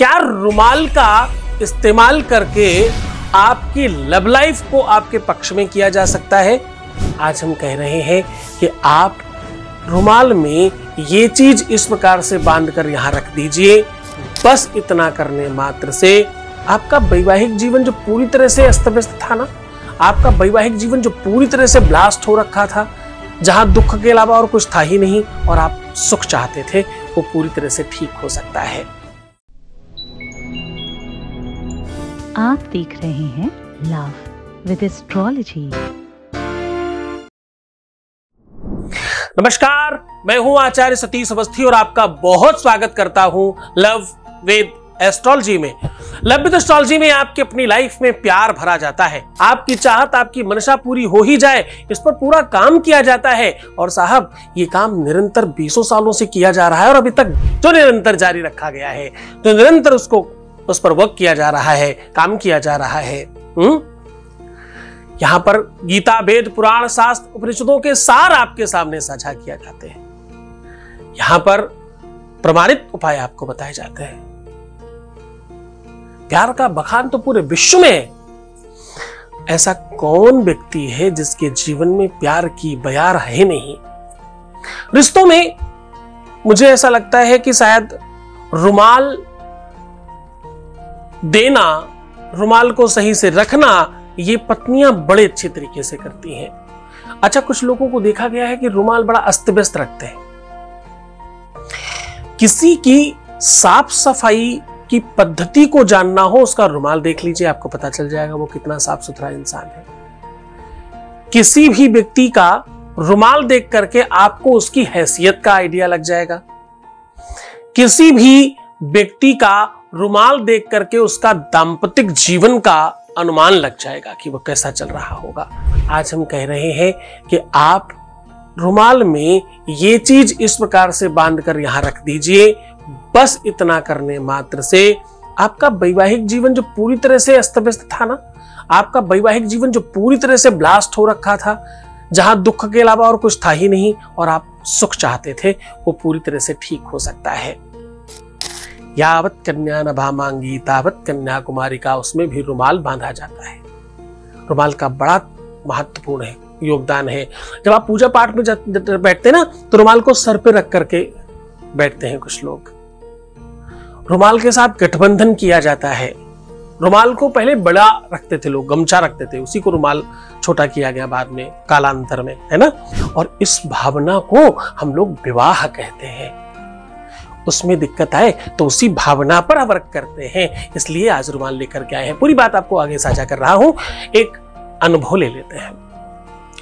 क्या रुमाल का इस्तेमाल करके आपकी लव लाइफ को आपके पक्ष में किया जा सकता है? आज हम कह रहे हैं कि आप रुमाल में ये चीज इस प्रकार से बांधकर यहां रख दीजिए। बस इतना करने मात्र से आपका वैवाहिक जीवन जो पूरी तरह से अस्त व्यस्त था ना, आपका वैवाहिक जीवन जो पूरी तरह से ब्लास्ट हो रखा था, जहां दुख के अलावा और कुछ था ही नहीं और आप सुख चाहते थे, वो पूरी तरह से ठीक हो सकता है। आप देख रहे हैं लव विद एस्ट्रोलॉजी। नमस्कार, मैं हूं आचार्य सतीश अवस्थी और आपका बहुत स्वागत करता हूं लव विद एस्ट्रोलॉजी में। लव विद एस्ट्रोलॉजी में आपकी अपनी लाइफ में प्यार भरा जाता है, आपकी चाहत, आपकी मनसा पूरी हो ही जाए, इस पर पूरा काम किया जाता है। और साहब, ये काम निरंतर 20 सालों से किया जा रहा है और अभी तक जो निरंतर जारी रखा गया है, तो निरंतर उस पर वर्क किया जा रहा है, काम किया जा रहा है। यहां पर गीता, वेद, पुराण, शास्त्र, उपनिषदों के सार आपके सामने साझा किया जाते हैं। यहां पर प्रमाणित उपाय आपको बताए जाते हैं। प्यार का बखान तो पूरे विश्व में है। ऐसा कौन व्यक्ति है जिसके जीवन में प्यार की बयार है नहीं? रिश्तों में मुझे ऐसा लगता है कि शायद रुमाल देना, रुमाल को सही से रखना, ये पत्नियां बड़े अच्छे तरीके से करती हैं। अच्छा, कुछ लोगों को देखा गया है कि रुमाल बड़ा अस्त व्यस्त रखते हैं। किसी की साफ सफाई की पद्धति को जानना हो, उसका रुमाल देख लीजिए, आपको पता चल जाएगा वो कितना साफ सुथरा इंसान है। किसी भी व्यक्ति का रुमाल देख करके आपको उसकी हैसियत का आइडिया लग जाएगा। किसी भी व्यक्ति का रुमाल देख करके उसका दाम्पतिक जीवन का अनुमान लग जाएगा कि वो कैसा चल रहा होगा। आज हम कह रहे हैं कि आप रुमाल में ये चीज इस प्रकार से बांधकर यहां रख दीजिए। बस इतना करने मात्र से आपका वैवाहिक जीवन जो पूरी तरह से अस्त व्यस्त था ना, आपका वैवाहिक जीवन जो पूरी तरह से ब्लास्ट हो रखा था, जहां दुख के अलावा और कुछ था ही नहीं और आप सुख चाहते थे, वो पूरी तरह से ठीक हो सकता है। यावत कन्या न भामांगी तावत कन्याकुमारी का, उसमें भी रुमाल बांधा जाता है। रुमाल का बड़ा महत्वपूर्ण है, योगदान है। जब आप पूजा पाठ में बैठते हैं ना, तो रुमाल को सर पे रख करके बैठते हैं कुछ लोग। रुमाल के साथ गठबंधन किया जाता है। रुमाल को पहले बड़ा रखते थे लोग, गमछा रखते थे, उसी को रुमाल छोटा किया गया बाद में कालांतर में, है ना। और इस भावना को हम लोग विवाह कहते हैं। उसमें दिक्कत आए तो उसी भावना पर वर्क करते हैं, इसलिए आज रुमाल लेकर के आए हैं। पूरी बात आपको आगे साझा कर रहा हूं, एक अनुभव ले लेते हैं।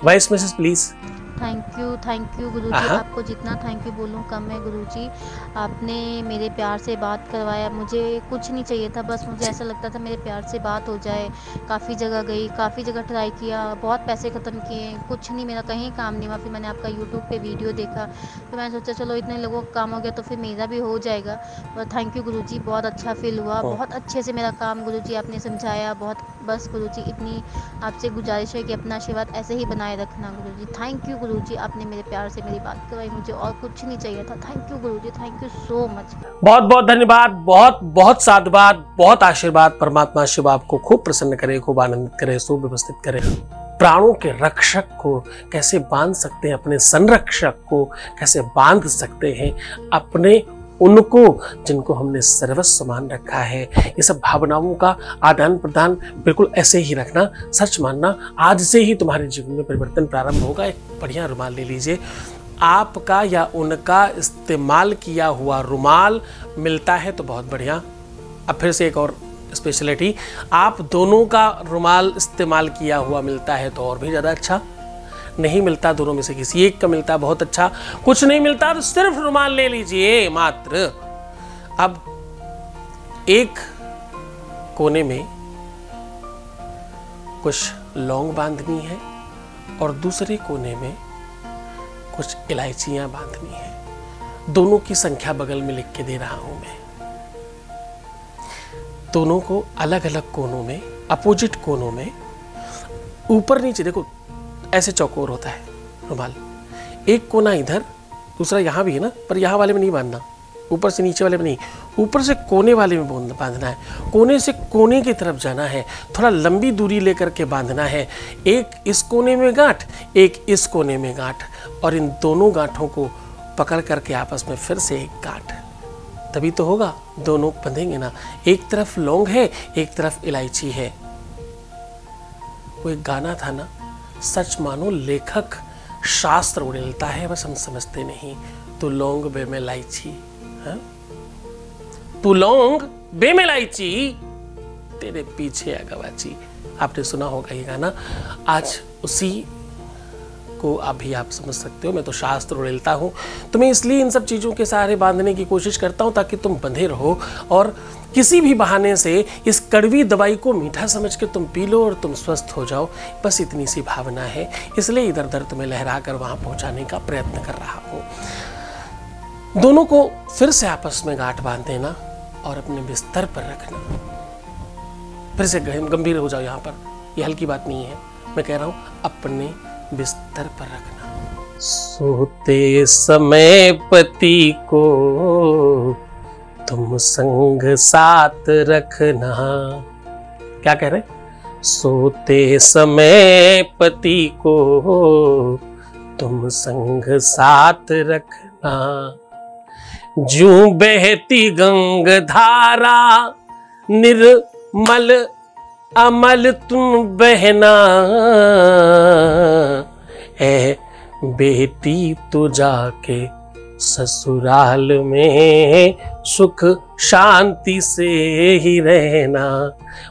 Voice message please. Thank you Guruji, आपको जितना थैंक यू बोलूं कम है गुरुजी। आपने मेरे प्यार से बात करवाया, मुझे कुछ नहीं चाहिए था, बस मुझे ऐसा लगता था मेरे प्यार से बात हो जाए। काफ़ी जगह गई, काफ़ी जगह ट्राई किया, बहुत पैसे ख़त्म किए, कुछ नहीं, मेरा कहीं काम नहीं हुआ। फिर मैंने आपका यूट्यूब पे वीडियो देखा, फिर मैंने सोचा चलो इतने लोगों का काम हो गया तो फिर मेरा भी हो जाएगा। और थैंक यू गुरुजी, बहुत अच्छा फील हुआ, बहुत अच्छे से मेरा काम गुरुजी आपने समझाया। बहुत बस गुरुजी इतनी आपसे गुजारिश है कि अपना आशीर्वाद ऐसे ही बनाए रखना गुरुजी। थैंक यू गुरुजी, आपने मेरे प्यार से मेरी बात करवाई, मुझे और कुछ नहीं चाहिए था। Thank you Guruji, thank you so much. बहुत बहुत धन्यवाद, बहुत बहुत साधुवाद, बहुत आशीर्वाद। परमात्मा शिव आपको खूब प्रसन्न करे, खूब आनंदित करे, सुव्यवस्थित करे। प्राणों के रक्षक को कैसे बांध सकते हैं, अपने संरक्षक को कैसे बांध सकते हैं, अपने उनको जिनको हमने सर्वस्व मान रखा है। ये सब भावनाओं का आदान प्रदान बिल्कुल ऐसे ही रखना। सच मानना, आज से ही तुम्हारे जीवन में परिवर्तन प्रारंभ होगा। एक बढ़िया रुमाल ले लीजिए। आपका या उनका इस्तेमाल किया हुआ रुमाल मिलता है तो बहुत बढ़िया। अब फिर से एक और स्पेशलिटी, आप दोनों का रुमाल इस्तेमाल किया हुआ मिलता है तो और भी ज़्यादा अच्छा। नहीं मिलता, दोनों में से किसी एक का मिलता, बहुत अच्छा। कुछ नहीं मिलता तो सिर्फ रुमाल ले लीजिए मात्र। अब एक कोने में कुछ लौंग बांधनी है और दूसरे कोने में कुछ इलायचियां बांधनी है। दोनों की संख्या बगल में लिख के दे रहा हूं मैं। दोनों को अलग अलग कोनों में, अपोजिट कोनों में, ऊपर नीचे, देखो ऐसे चौकोर होता है रुमाल। एक कोना इधर, दूसरा यहाँ भी है ना, पर यहाँ वाले में नहीं बांधना, ऊपर से नीचे वाले में नहीं, ऊपर से कोने वाले में बांधना है। कोने से कोने की तरफ जाना है, थोड़ा लंबी दूरी लेकर के बांधना है। एक इस कोने में गांठ, एक इस कोने में गांठ, और इन दोनों गांठों को पकड़ करके आपस में फिर से एक गांठ, तभी तो होगा। दोनों बंधेंगे ना। एक तरफ लौंग है, एक तरफ इलायची है। वो एक गाना था ना, सच मानो लेखक शास्त्र उड़ेलता है, बस हम समझते नहीं। तू लौंग बे में इलायची, तू लौंग बे में इलायची, तेरे पीछे अगवाची। आपने सुना होगा ये गाना। आज उसी को अभी आप समझ सकते हो। मैं तो शास्त्र उड़ेलता हूं, तो मैं इसलिए इन सब चीजों के सहारे बांधने की कोशिश करता हूं ताकि तुम बंधे रहो और किसी भी बहाने से इस कड़वी दवाई को मीठा समझ के तुम पी लो और तुम स्वस्थ हो जाओ। बस इतनी सी भावना है, इसलिए इधर उधर तुम्हें लहरा कर वहां पहुंचाने का प्रयत्न कर रहा हूं। दोनों को फिर से आपस में गांठ बांध देना और अपने बिस्तर पर रखना। फिर से गंभीर हो जाओ। यहां पर यह हल्की बात नहीं है, मैं कह रहा हूं अपने बिस्तर पर रखना। सोते समय पति को तुम संग साथ रखना। क्या कह रहे? सोते समय पति को तुम संग साथ रखना। जूं बहती गंग धारा निर्मल अमल तुम बहना। ए बेटी तू जाके ससुराल में सुख शांति से ही रहना।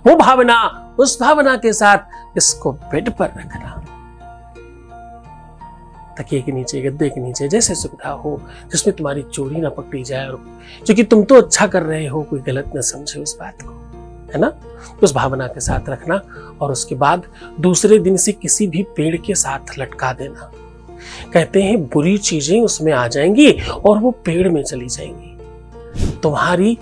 वो भावना, उस भावना के साथ इसको बेड पर रखना, तकिए के नीचे, गद्दे के नीचे, जैसे सुविधा हो, जिसमें तुम्हारी चोरी ना पकड़ी जाए और क्योंकि तुम तो अच्छा कर रहे हो, कोई गलत ना समझे उस बात को, है ना। उस भावना के साथ रखना और उसके बाद दूसरे दिन से किसी भी पेड़ के साथ लटका देना। कहते हैं बुरी चीजें उसमें आ जाएंगी और वो पेड़ में चली जाएंगी। तुम्हारी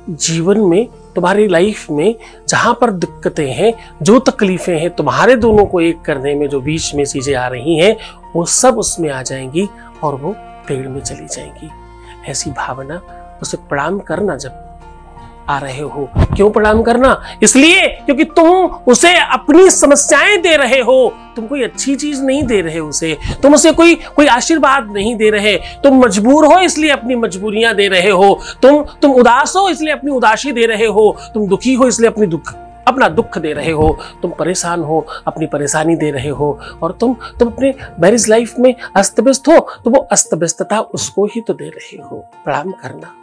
जीवन में, तुम्हारी लाइफ में जहां पर दिक्कतें हैं, जो तकलीफें हैं, तुम्हारे दोनों को एक करने में जो बीच में चीजें आ रही हैं, वो सब उसमें आ जाएंगी और वो पेड़ में चली जाएंगी। ऐसी भावना उसे प्रणाम करना जब आ रहे हो। क्यों प्रणाम करना? इसलिए क्योंकि तुम उसे अपनी समस्याएं दे रहे हो। तुम कोई अच्छी चीज नहीं दे रहे उसे, तुम उसे कोई आशीर्वाद नहीं दे रहे। तुम मजबूर हो इसलिए अपनी मजबूरियां दे रहे हो। तुम उदास हो इसलिए अपनी उदासी दे रहे हो। तुम दुखी हो इसलिए अपना दुख दे रहे हो। तुम परेशान हो, अपनी परेशानी दे रहे हो। और तुम अपने मैरिज लाइफ में अस्त व्यस्त हो, तो वो अस्त व्यस्तता उसको ही तो दे रहे हो। प्रणाम करना।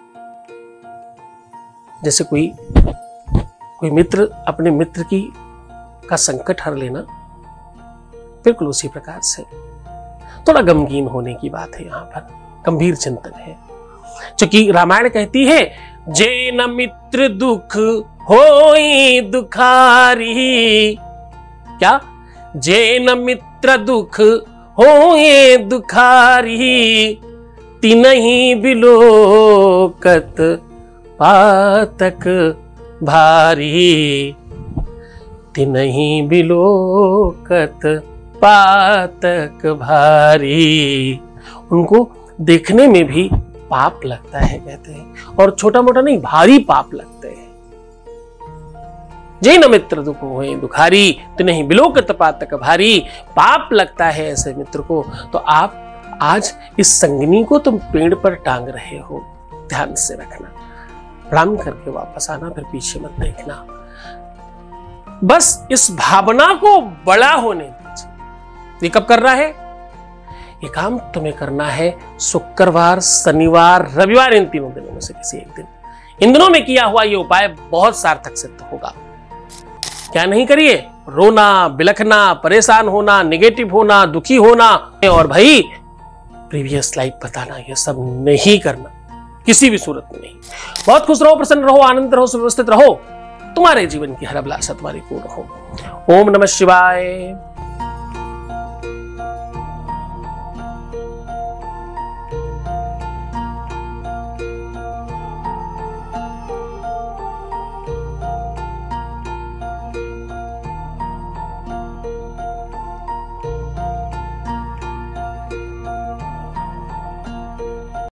जैसे कोई मित्र अपने मित्र का संकट हर लेना, बिल्कुल उसी प्रकार से थोड़ा गमगीन होने की बात है। यहाँ पर गंभीर चिंतन है, क्योंकि रामायण कहती है जे न मित्र दुख होई दुखारी। क्या? जे न मित्र दुख होए दुखारी, तिनहि बिलोकत पातक भारी। तिनहि बिलोकत पातक भारी। उनको देखने में भी पाप लगता है, कहते हैं, और छोटा मोटा नहीं, भारी पाप लगते हैं। जय न मित्र दुख होए दुखारी, तिनहि बिलोकत पातक भारी। पाप लगता है ऐसे मित्र को। तो आप आज इस संगनी को तुम पेड़ पर टांग रहे हो, ध्यान से रखना। प्रणाम करके वापस आना, फिर पीछे मत देखना। बस इस भावना को बड़ा होने दीजिए। ये कब कर रहा है? ये काम तुम्हें करना है शुक्रवार, शनिवार, रविवार, इन तीनों दिनों में से किसी एक दिन। इन दिनों में किया हुआ ये उपाय बहुत सार्थक सिद्ध होगा। क्या नहीं करिए? रोना, बिलखना, परेशान होना, नेगेटिव होना, दुखी होना और भाई प्रीवियस लाइफ बताना, ये सब नहीं करना किसी भी सूरत में नहीं। बहुत खुश रहो, प्रसन्न रहो, आनंद रहो, सुव्यवस्थित रहो। तुम्हारे जीवन की हर अभिलाषा तुम्हारी पूर्ण हो। ओम नमः शिवाय।